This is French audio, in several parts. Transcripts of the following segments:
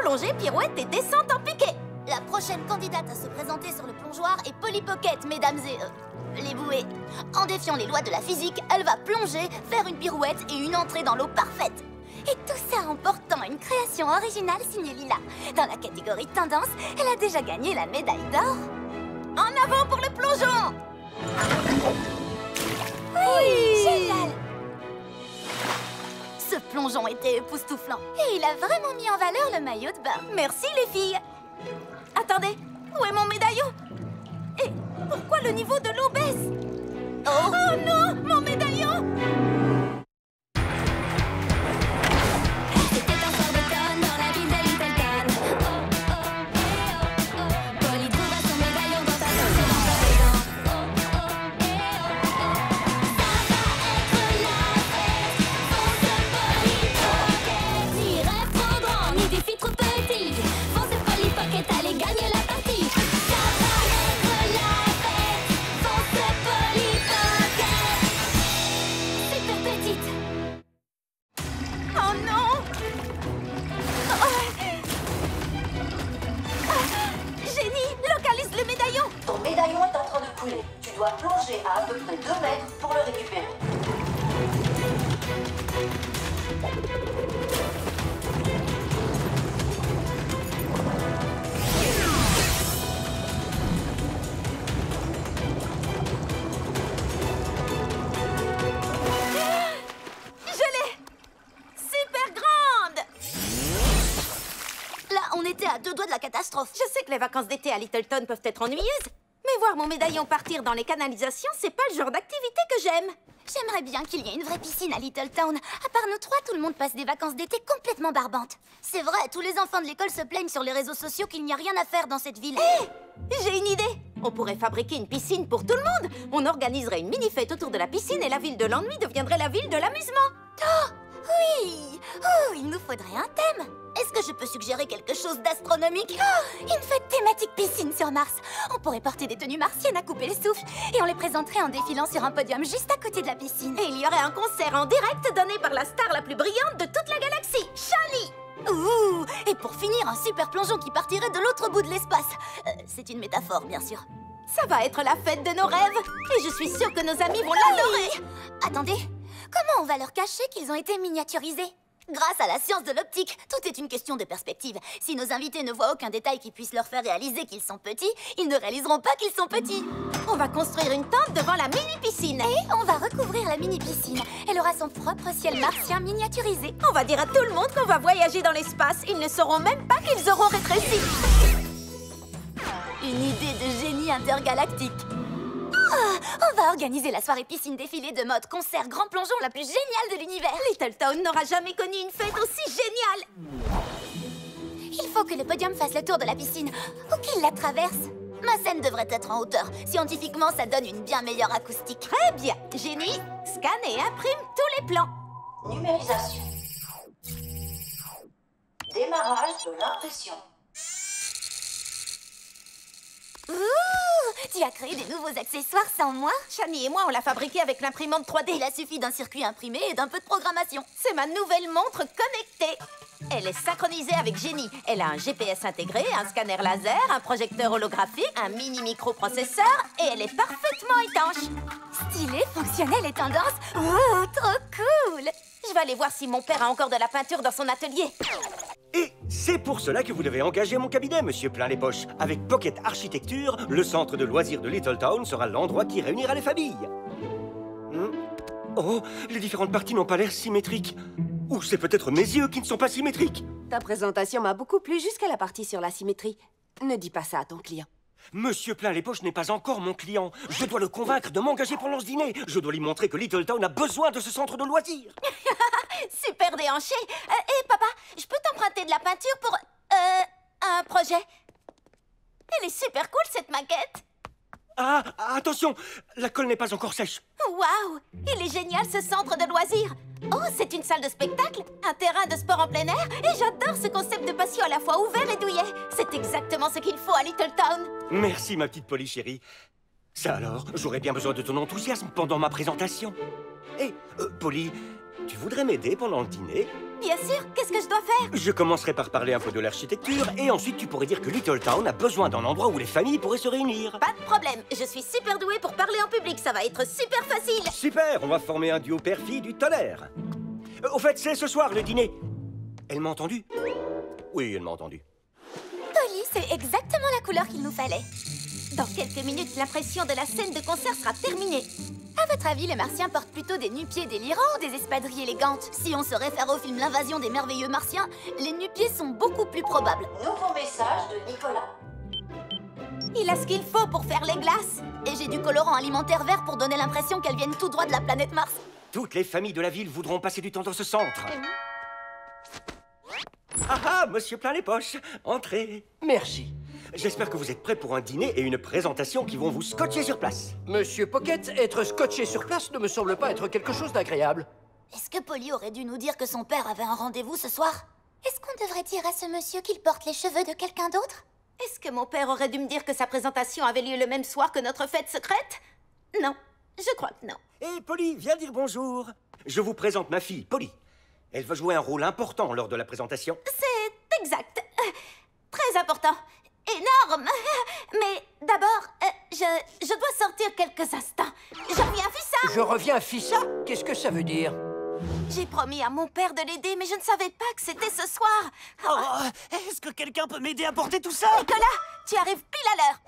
plongée, pirouette et descente en piqué. La prochaine candidate à se présenter sur le plongeoir est Polly Pocket, mesdames et... les bouées. En défiant les lois de la physique, elle va plonger, faire une pirouette et une entrée dans l'eau parfaite. Et tout ça en portant une création originale signée Lila. Dans la catégorie tendance, elle a déjà gagné la médaille d'or. En avant pour le plongeon! Oui! Génial! Ce plongeon était époustouflant. Et il a vraiment mis en valeur le maillot de bain. Merci les filles! Attendez, où est mon médaillon? Et pourquoi le niveau de l'eau baisse? Oh non, mon médaillon! C'était un soir d'automne dans la ville de Littleton. Oh, oh, eh, oh, oh. Polly trouva son médaillon dans sa poche et dans sa maison. Oh, oh, eh, oh, oh. Ça va être la fête. Fonce Polly Pocket. Ni rêve trop grand, ni défi trop petit. Fonce Polly Pocket, allez gagner la partie. Ça va être la fête. Fonce Polly Pocket. Super petite. Oh non! Génie, localise le médaillon! Ton médaillon est en train de couler. Tu dois plonger à peu près 2 mètres pour le récupérer. Je l'ai! Super grande! Là, on était à 2 doigts de la catastrophe. Je sais que les vacances d'été à Littleton peuvent être ennuyeuses, mais voir mon médaillon partir dans les canalisations, c'est pas le genre d'activité que j'aime. J'aimerais bien qu'il y ait une vraie piscine à Littletown. À part nous 3, tout le monde passe des vacances d'été complètement barbantes. C'est vrai, tous les enfants de l'école se plaignent sur les réseaux sociaux qu'il n'y a rien à faire dans cette ville. Hé! J'ai une idée! On pourrait fabriquer une piscine pour tout le monde. On organiserait une mini-fête autour de la piscine et la ville de l'ennui deviendrait la ville de l'amusement. Oh, oui! Oh, il nous faudrait un thème. Est-ce que je peux suggérer quelque chose d'astronomique? Oh, une fête thématique piscine sur Mars. On pourrait porter des tenues martiennes à couper les souffles et on les présenterait en défilant sur un podium juste à côté de la piscine. Et il y aurait un concert en direct donné par la star la plus brillante de toute la galaxie, Charlie! Ouh! Et pour finir, un super plongeon qui partirait de l'autre bout de l'espace. C'est une métaphore, bien sûr. Ça va être la fête de nos rêves et je suis sûre que nos amis vont l'adorer. Attendez, comment on va leur cacher qu'ils ont été miniaturisés? Grâce à la science de l'optique, tout est une question de perspective. Si nos invités ne voient aucun détail qui puisse leur faire réaliser qu'ils sont petits, ils ne réaliseront pas qu'ils sont petits. On va construire une tente devant la mini-piscine. Et on va recouvrir la mini-piscine. Elle aura son propre ciel martien miniaturisé. On va dire à tout le monde qu'on va voyager dans l'espace. Ils ne sauront même pas qu'ils auront rétréci. Une idée de génie intergalactique. On va organiser la soirée piscine défilé de mode concert grand plongeon la plus géniale de l'univers. Littletown n'aura jamais connu une fête aussi géniale. Il faut que le podium fasse le tour de la piscine ou qu'il la traverse. Ma scène devrait être en hauteur. Scientifiquement, ça donne une bien meilleure acoustique. Très bien. Génie, scanne et imprime tous les plans. Numérisation. Démarrage de l'impression. Ouh! Tu as créé des nouveaux accessoires sans moi? Shani et moi, on l'a fabriqué avec l'imprimante 3D. Il a suffi d'un circuit imprimé et d'un peu de programmation. C'est ma nouvelle montre connectée. Elle est synchronisée avec Génie. Elle a un GPS intégré, un scanner laser, un projecteur holographique, un mini microprocesseur et elle est parfaitement étanche. Stylé, fonctionnel et tendance. Oh, trop cool! Je vais aller voir si mon père a encore de la peinture dans son atelier. Et c'est pour cela que vous devez engager mon cabinet, monsieur Plein les Poches. Avec Pocket Architecture, le centre de loisirs de Littletown sera l'endroit qui réunira les familles. Oh, les différentes parties n'ont pas l'air symétriques. Ou c'est peut-être mes yeux qui ne sont pas symétriques. Ta présentation m'a beaucoup plu jusqu'à la partie sur la symétrie. Ne dis pas ça à ton client. Monsieur Plein les Poches n'est pas encore mon client. Je dois le convaincre de m'engager pendant ce dîner. Je dois lui montrer que Littletown a besoin de ce centre de loisirs. Super déhanché. Hé, papa, je peux t'emprunter de la peinture pour... un projet? Elle est super cool, cette maquette. Ah, attention, la colle n'est pas encore sèche. Waouh, il est génial, ce centre de loisirs. Oh, c'est une salle de spectacle, un terrain de sport en plein air. Et j'adore ce concept de patio à la fois ouvert et douillet. C'est exactement ce qu'il faut à Littletown. Merci, ma petite Polly chérie. Ça alors, j'aurais bien besoin de ton enthousiasme pendant ma présentation. Hé, Polly, tu voudrais m'aider pendant le dîner? bien sûr. Qu'est-ce que je dois faire? Je commencerai par parler un peu de l'architecture, et ensuite tu pourrais dire que Little Town a besoin d'un endroit où les familles pourraient se réunir. Pas de problème. Je suis super douée pour parler en public. Ça va être super facile. Super, on va former un duo père-fille du tonnerre. Au fait, c'est ce soir le dîner. Elle m'a entendu? Oui, elle m'a entendu. Polly, c'est exactement la couleur qu'il nous fallait. Dans quelques minutes, l'impression de la scène de concert sera terminée. À votre avis, les Martiens portent plutôt des nu-pieds délirants ou des espadrilles élégantes? Si on se réfère au film L'invasion des merveilleux Martiens, les nu-pieds sont beaucoup plus probables. Nouveau message de Nicolas. Il a ce qu'il faut pour faire les glaces. Et j'ai du colorant alimentaire vert pour donner l'impression qu'elles viennent tout droit de la planète Mars. Toutes les familles de la ville voudront passer du temps dans ce centre. Ah ah, monsieur plein les poches, entrez. Merci. J'espère que vous êtes prêts pour un dîner et une présentation qui vont vous scotcher sur place. Monsieur Pocket, être scotché sur place ne me semble pas être quelque chose d'agréable. Est-ce que Polly aurait dû nous dire que son père avait un rendez-vous ce soir? Est-ce qu'on devrait dire à ce monsieur qu'il porte les cheveux de quelqu'un d'autre? Est-ce que mon père aurait dû me dire que sa présentation avait lieu le même soir que notre fête secrète? Non, je crois que non. Hé, Polly, viens dire bonjour. Je vous présente ma fille, Polly. Elle va jouer un rôle important lors de la présentation. C'est exact. Très important. Énorme. Mais d'abord, je dois sortir quelques instants. Je reviens, Fissa. Je reviens, Fissa? Qu'est-ce que ça veut dire? J'ai promis à mon père de l'aider, mais je ne savais pas que c'était ce soir. Oh, est-ce que quelqu'un peut m'aider à porter tout ça? Nicolas, tu arrives pile à l'heure.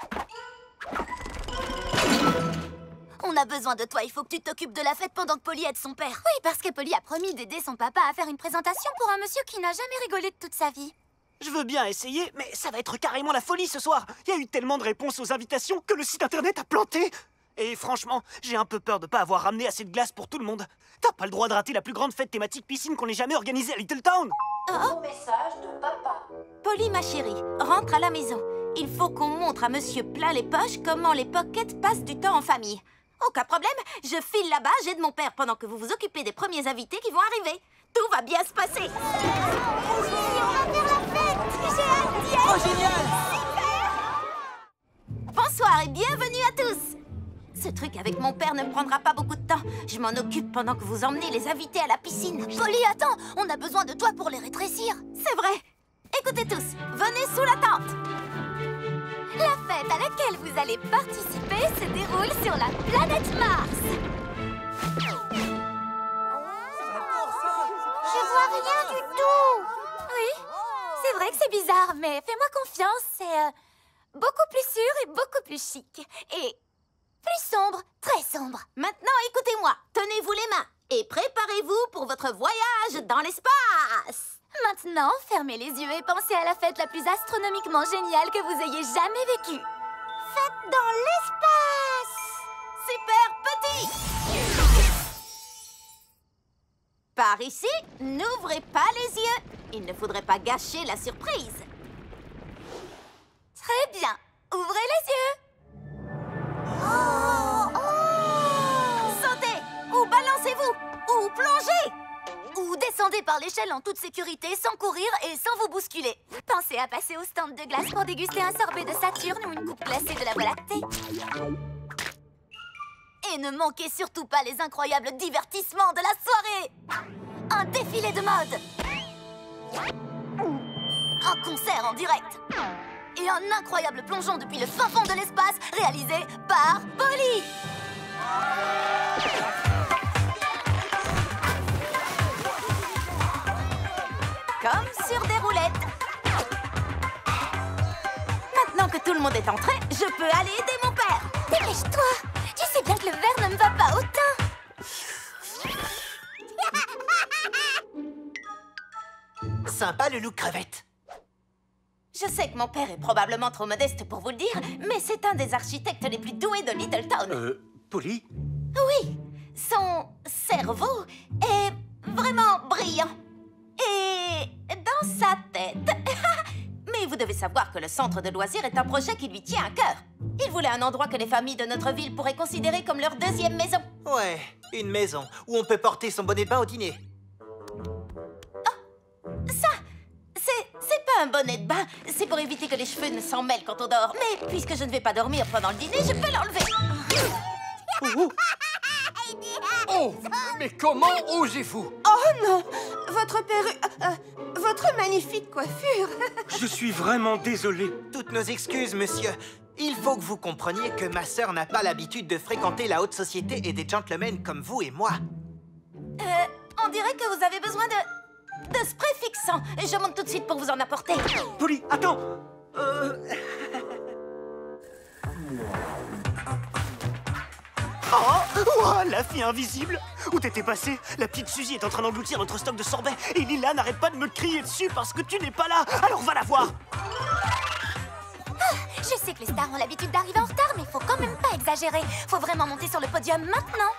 On a besoin de toi, il faut que tu t'occupes de la fête pendant que Polly aide son père. Oui, parce que Polly a promis d'aider son papa à faire une présentation pour un monsieur qui n'a jamais rigolé de toute sa vie. Je veux bien essayer, mais ça va être carrément la folie ce soir. Il y a eu tellement de réponses aux invitations que le site internet a planté. Et franchement, j'ai un peu peur de pas avoir ramené assez de glace pour tout le monde. T'as pas le droit de rater la plus grande fête thématique piscine qu'on ait jamais organisée à Little Town. Nouveau message de papa. Polly, ma chérie, rentre à la maison. Il faut qu'on montre à monsieur plein les poches comment les Pockets passent du temps en famille. Aucun problème, je file là-bas, j'aide mon père pendant que vous vous occupez des premiers invités qui vont arriver. Tout va bien se passer. On va faire la fête. J'ai hâte d'y être. Oh, génial! Super. Bonsoir et bienvenue à tous. Ce truc avec mon père ne me prendra pas beaucoup de temps. Je m'en occupe pendant que vous emmenez les invités à la piscine. Polly, attends, on a besoin de toi pour les rétrécir. C'est vrai. Écoutez tous, venez sous la tente. La fête à laquelle vous allez participer se déroule sur la planète Mars. Je vois rien du tout. Oui, c'est vrai que c'est bizarre, mais fais-moi confiance, c'est beaucoup plus sûr et beaucoup plus chic. Et plus sombre, très sombre. Maintenant, écoutez-moi, tenez-vous les mains et préparez-vous pour votre voyage dans l'espace. Maintenant, fermez les yeux et pensez à la fête la plus astronomiquement géniale que vous ayez jamais vécue. Fête dans l'espace. Super petit. Par ici, n'ouvrez pas les yeux. Il ne faudrait pas gâcher la surprise. Très bien. Ouvrez les yeux. Sautez ou balancez-vous ou plongez. Ou descendez par l'échelle en toute sécurité, sans courir et sans vous bousculer. Pensez à passer au stand de glace pour déguster un sorbet de Saturne ou une coupe glacée de la Voie lactée. Et ne manquez surtout pas les incroyables divertissements de la soirée. Un défilé de mode. Un concert en direct. Et un incroyable plongeon depuis le fin fond de l'espace réalisé par Polly. Comme sur des roulettes. Maintenant que tout le monde est entré, je peux aller aider mon père. Dépêche-toi. Tu sais bien que le verre ne me va pas autant. Sympa le look crevette. Je sais que mon père est probablement trop modeste pour vous le dire, mais c'est un des architectes les plus doués de Little Town. Polly? Oui, son cerveau est vraiment brillant. Et dans sa tête... Mais vous devez savoir que le centre de loisirs est un projet qui lui tient à cœur. Il voulait un endroit que les familles de notre ville pourraient considérer comme leur deuxième maison. Ouais, une maison où on peut porter son bonnet de bain au dîner. Ça, c'est pas un bonnet de bain. C'est pour éviter que les cheveux ne s'en mêlent quand on dort. Mais puisque je ne vais pas dormir pendant le dîner, je peux l'enlever. Oh, mais comment osez-vous? Oh non! votre perruque... votre magnifique coiffure. Je suis vraiment désolé. Toutes nos excuses, monsieur. Il faut que vous compreniez que ma sœur n'a pas l'habitude de fréquenter la haute société et des gentlemen comme vous et moi. On dirait que vous avez besoin de spray fixant. Je monte tout de suite pour vous en apporter. Polly, attends. Oh, la fille invisible! Où t'étais passée? La petite Suzy est en train d'engloutir notre stock de sorbet et Lila n'arrête pas de me crier dessus parce que tu n'es pas là. Alors va la voir! Je sais que les stars ont l'habitude d'arriver en retard, mais faut quand même pas exagérer. Faut vraiment monter sur le podium maintenant.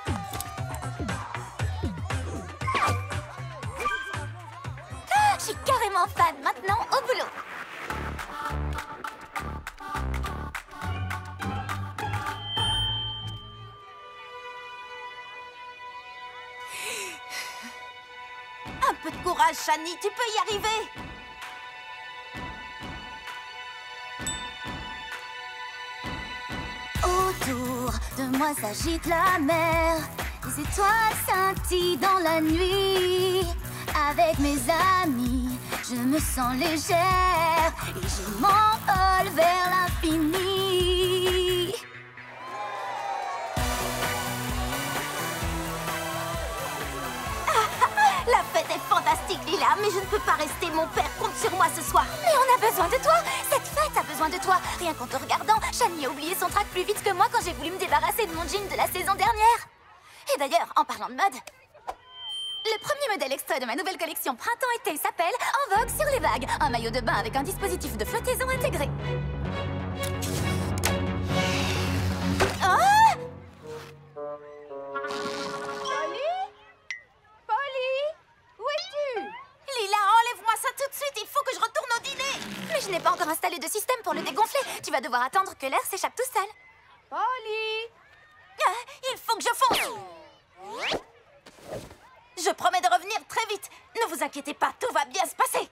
Je suis carrément fan. Maintenant, au boulot. Un peu de courage, Shani, tu peux y arriver. Autour de moi s'agite la mer. Les étoiles scintillent dans la nuit. Avec mes amis, je me sens légère et je m'envole vers l'infini. La fête est fantastique, Lila, mais je ne peux pas rester. Mon père compte sur moi ce soir. Mais on a besoin de toi. Cette fête a besoin de toi. Rien qu'en te regardant, Shani a oublié son trac plus vite que moi quand j'ai voulu me débarrasser de mon jean de la saison dernière. Et d'ailleurs, en parlant de mode, le premier modèle extrait de ma nouvelle collection printemps-été s'appelle En vogue sur les vagues. Un maillot de bain avec un dispositif de flottaison intégré. Ah! Où es-tu? Lila, enlève-moi ça tout de suite, il faut que je retourne au dîner. Mais je n'ai pas encore installé de système pour le dégonfler. Tu vas devoir attendre que l'air s'échappe tout seul. Polly! Il faut que je fonce. Je promets de revenir très vite. Ne vous inquiétez pas, tout va bien se passer.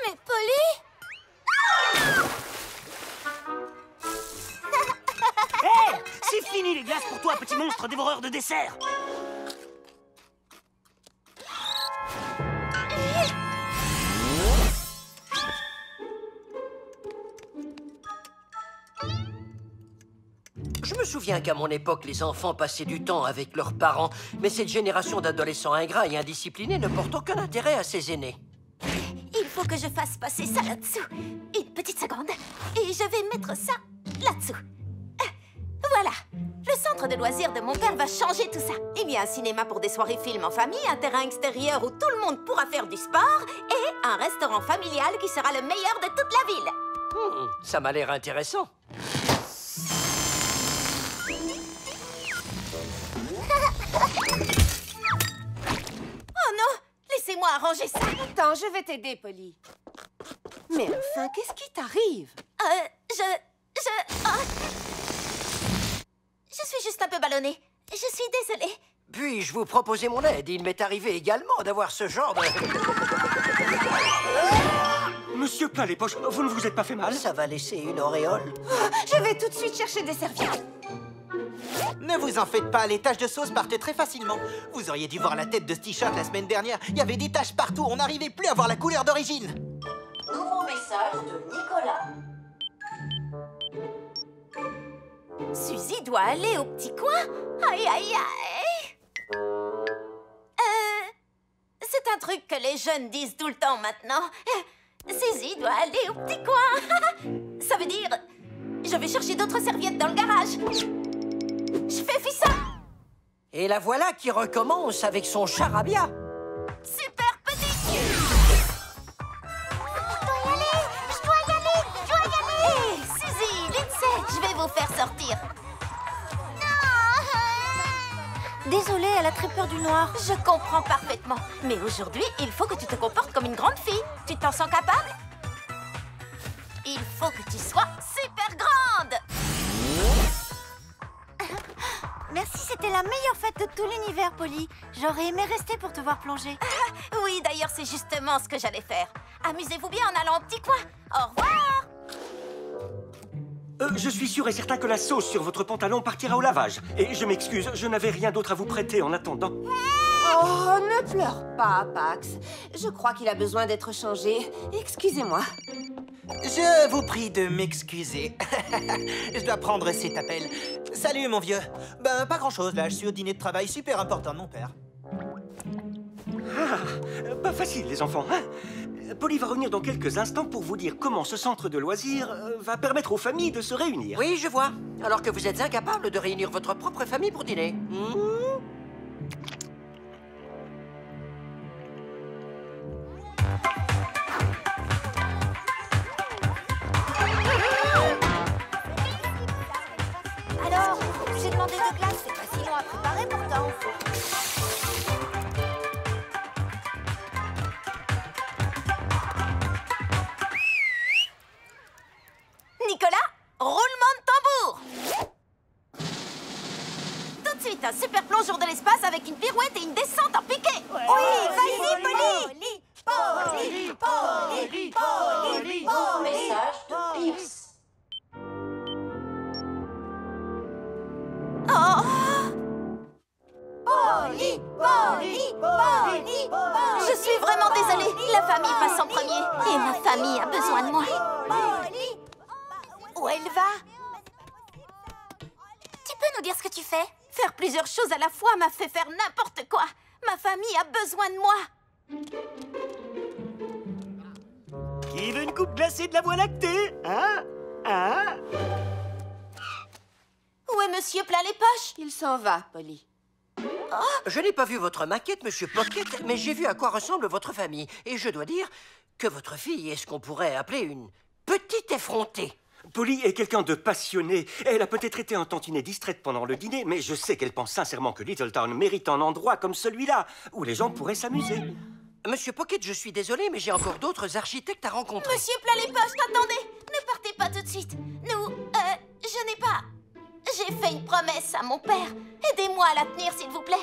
Mais Polly? Hé! C'est fini les glaces pour toi, petit monstre dévoreur de dessert! Je me souviens qu'à mon époque, les enfants passaient du temps avec leurs parents, mais cette génération d'adolescents ingrats et indisciplinés ne porte aucun intérêt à ses aînés. Il faut que je fasse passer ça là-dessous. Une petite seconde. Et je vais mettre ça là-dessous. Voilà. Le centre de loisirs de mon père va changer tout ça. Il y a un cinéma pour des soirées films en famille, un terrain extérieur où tout le monde pourra faire du sport Et un restaurant familial qui sera le meilleur de toute la ville. Ça m'a l'air intéressant. Oh non! Laissez-moi arranger ça. Attends, je vais t'aider, Polly. Mais enfin, qu'est-ce qui t'arrive? Je suis juste un peu ballonnée. Je suis désolée. Puis-je vous proposer mon aide? Il m'est arrivé également d'avoir ce genre de... Monsieur Plein les Poches, vous ne vous êtes pas fait mal? Ça va laisser une auréole. Je vais tout de suite chercher des serviettes. Ne vous en faites pas, les taches de sauce partent très facilement. Vous auriez dû voir la tête de ce t-shirt la semaine dernière. Il y avait des taches partout, on n'arrivait plus à voir la couleur d'origine. Nouveau message de Nicolas. Suzy doit aller au petit coin. Aïe, aïe, aïe. C'est un truc que les jeunes disent tout le temps maintenant. Suzy doit aller au petit coin. Ça veut dire... Je vais chercher d'autres serviettes dans le garage. Je fais fi ça. Et la voilà qui recommence avec son charabia. Super petit. Je dois y aller. Hé, Suzy, Lindsay, je vais vous faire sortir. Désolée, elle a très peur du noir. Je comprends parfaitement. Mais aujourd'hui, il faut que tu te comportes comme une grande fille. Tu t'en sens capable? Il faut que tu sois super grande. Merci, c'était la meilleure fête de tout l'univers, Polly. J'aurais aimé rester pour te voir plonger. Oui, d'ailleurs, c'est justement ce que j'allais faire. Amusez-vous bien en allant au petit coin. Au revoir. Je suis sûr et certain que la sauce sur votre pantalon partira au lavage. Et je m'excuse, je n'avais rien d'autre à vous prêter en attendant. Oh, Oh, ne pleure pas, Pax. Je crois qu'il a besoin d'être changé. Excusez-moi. Je vous prie de m'excuser. Je dois prendre cet appel. Salut, mon vieux. Ben, pas grand-chose, là. Je suis au dîner de travail super important de mon père. Ah, pas facile, les enfants, hein? Polly va revenir dans quelques instants pour vous dire comment ce centre de loisirs va permettre aux familles de se réunir. Oui, je vois. Alors que vous êtes incapable de réunir votre propre famille pour dîner. Alors, j'ai demandé de glace, c'est pas si long à préparer pourtant. Nicolas, roulement de tambour. Tout de suite, un super plongeon de l'espace avec une pirouette et une descente en piqué. Oui, vas-y, Polly. Polly, Polly, Polly, Polly. Message de Pierce. Polly, Polly, Polly, Polly. Je suis vraiment désolée. La famille passe en premier. Et ma famille a besoin de moi. Polly. Où elle va? Tu peux nous dire ce que tu fais? Faire plusieurs choses à la fois m'a fait faire n'importe quoi. Ma famille a besoin de moi. Qui veut une coupe glacée de la Voie lactée? Hein? Hein? Où est monsieur plein les poches? Il s'en va, Polly. Je n'ai pas vu votre maquette, Monsieur Pocket, mais j'ai vu à quoi ressemble votre famille. Et je dois dire que votre fille est ce qu'on pourrait appeler une petite effrontée. Polly est quelqu'un de passionné. Elle a peut-être été un tantinet distraite pendant le dîner, mais je sais qu'elle pense sincèrement que Littletown mérite un endroit comme celui-là, où les gens pourraient s'amuser. Monsieur Pocket, je suis désolé, mais j'ai encore d'autres architectes à rencontrer. Monsieur plein les poches, attendez. Ne partez pas tout de suite. Je n'ai pas... J'ai fait une promesse à mon père. Aidez-moi à la tenir, s'il vous plaît.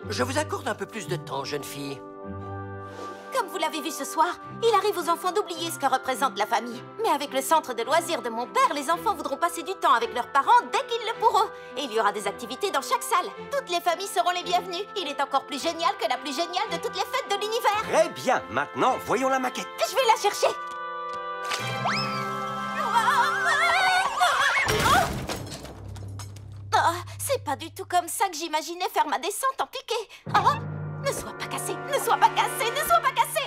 Je vous accorde un peu plus de temps, jeune fille. Comme vous l'avez vu ce soir, il arrive aux enfants d'oublier ce que représente la famille. Mais avec le centre de loisirs de mon père, les enfants voudront passer du temps avec leurs parents dès qu'ils le pourront. Et il y aura des activités dans chaque salle. Toutes les familles seront les bienvenues. Il est encore plus génial que la plus géniale de toutes les fêtes de l'univers. Très bien, maintenant, voyons la maquette. Je vais la chercher. Oh, c'est pas du tout comme ça que j'imaginais faire ma descente en piqué. Oh, ne sois pas cassé, ne sois pas cassé, ne sois pas cassé.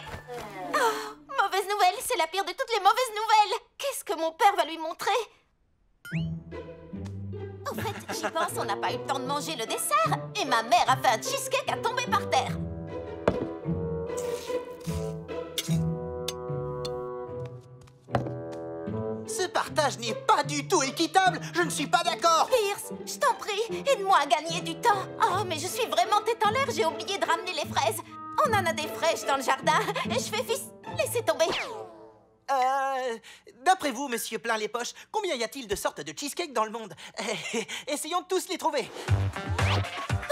Oh, mauvaise nouvelle, c'est la pire de toutes les mauvaises nouvelles. Qu'est-ce que mon père va lui montrer? Au fait, j'y pense, on n'a pas eu le temps de manger le dessert. Et ma mère a fait un cheesecake à tomber par terre. Ce partage n'est pas du tout équitable. Je ne suis pas d'accord. Pierce, je t'en prie, aide-moi à gagner du temps. Oh, mais je suis vraiment tête en l'air, j'ai oublié de ramener les fraises. On en a des fraîches dans le jardin, et je fais fils... Laissez tomber. D'après vous, monsieur plein les poches, combien y a-t-il de sortes de cheesecake dans le monde? Essayons de tous les trouver.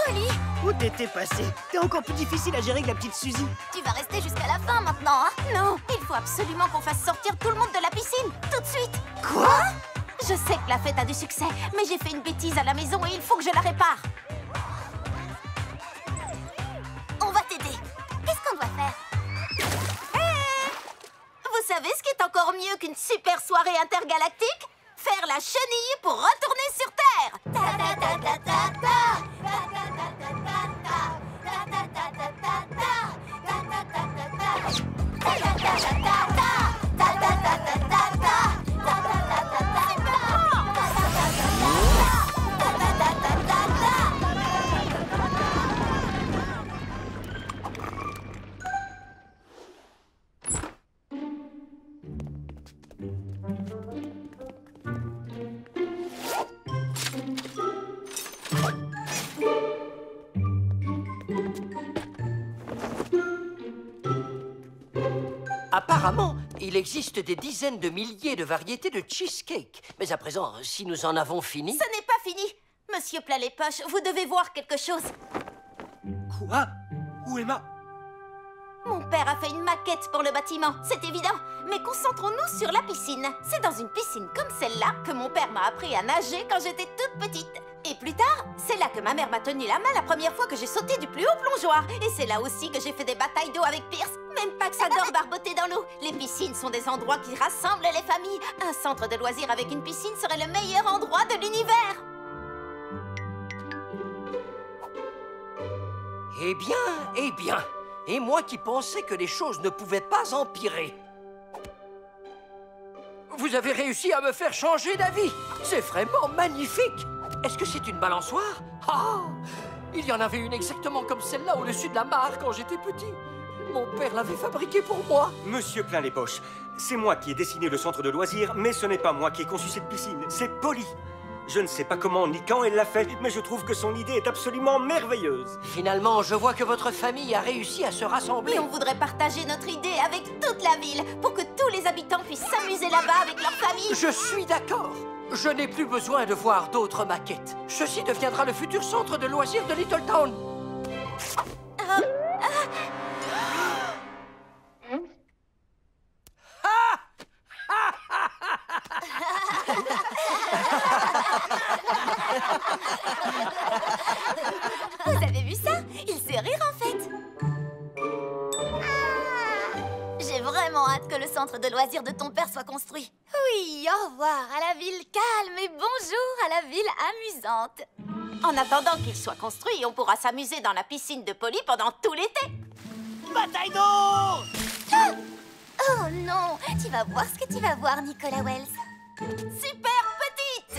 Polly, Où t'étais passé? T'es encore plus difficile à gérer que la petite Suzy. tu vas rester jusqu'à la fin maintenant, hein? Non, il faut absolument qu'on fasse sortir tout le monde de la piscine, tout de suite. Quoi? Je sais que la fête a du succès, mais j'ai fait une bêtise à la maison et il faut que je la répare. On va t'aider. Qu'est-ce qu'on doit faire? Vous savez ce qui est encore mieux qu'une super soirée intergalactique? Faire la chenille pour retourner sur Terre. Ta ta ta ta ta ta. Apparemment, il existe des dizaines de milliers de variétés de cheesecake. Mais à présent, si nous en avons fini... Ce n'est pas fini. Monsieur Plat les poches, vous devez voir quelque chose. Quoi? Où est ma... Mon père a fait une maquette pour le bâtiment, c'est évident. Mais concentrons-nous sur la piscine. C'est dans une piscine comme celle-là que mon père m'a appris à nager quand j'étais toute petite. Et plus tard, c'est là que ma mère m'a tenu la main la première fois que j'ai sauté du plus haut plongeoir. Et c'est là aussi que j'ai fait des batailles d'eau avec Pierce. Même Pax adore barboter dans l'eau. Les piscines sont des endroits qui rassemblent les familles. Un centre de loisirs avec une piscine serait le meilleur endroit de l'univers. Eh bien. Et moi qui pensais que les choses ne pouvaient pas empirer. Vous avez réussi à me faire changer d'avis. C'est vraiment magnifique. Est-ce que c'est une balançoire? Ah! Il y en avait une exactement comme celle-là au-dessus de la mare quand j'étais petit. Mon père l'avait fabriquée pour moi. Monsieur plein les poches, c'est moi qui ai dessiné le centre de loisirs, mais ce n'est pas moi qui ai conçu cette piscine, c'est Polly. Je ne sais pas comment ni quand elle l'a fait, mais je trouve que son idée est absolument merveilleuse. Finalement, je vois que votre famille a réussi à se rassembler. Et on voudrait partager notre idée avec toute la ville pour que tous les habitants puissent s'amuser là-bas avec leur famille. Je suis d'accord. Je n'ai plus besoin de voir d'autres maquettes. Ceci deviendra le futur centre de loisirs de Little Town. Vous avez vu ça? Il sait rire en fait. J'ai vraiment hâte que le centre de loisirs de ton père soit construit. Oui, au revoir à la ville calme et bonjour à la ville amusante. En attendant qu'il soit construit, on pourra s'amuser dans la piscine de Polly pendant tout l'été. Bataille d'eau! Oh non, tu vas voir ce que tu vas voir, Nicolas Wells. Super petite!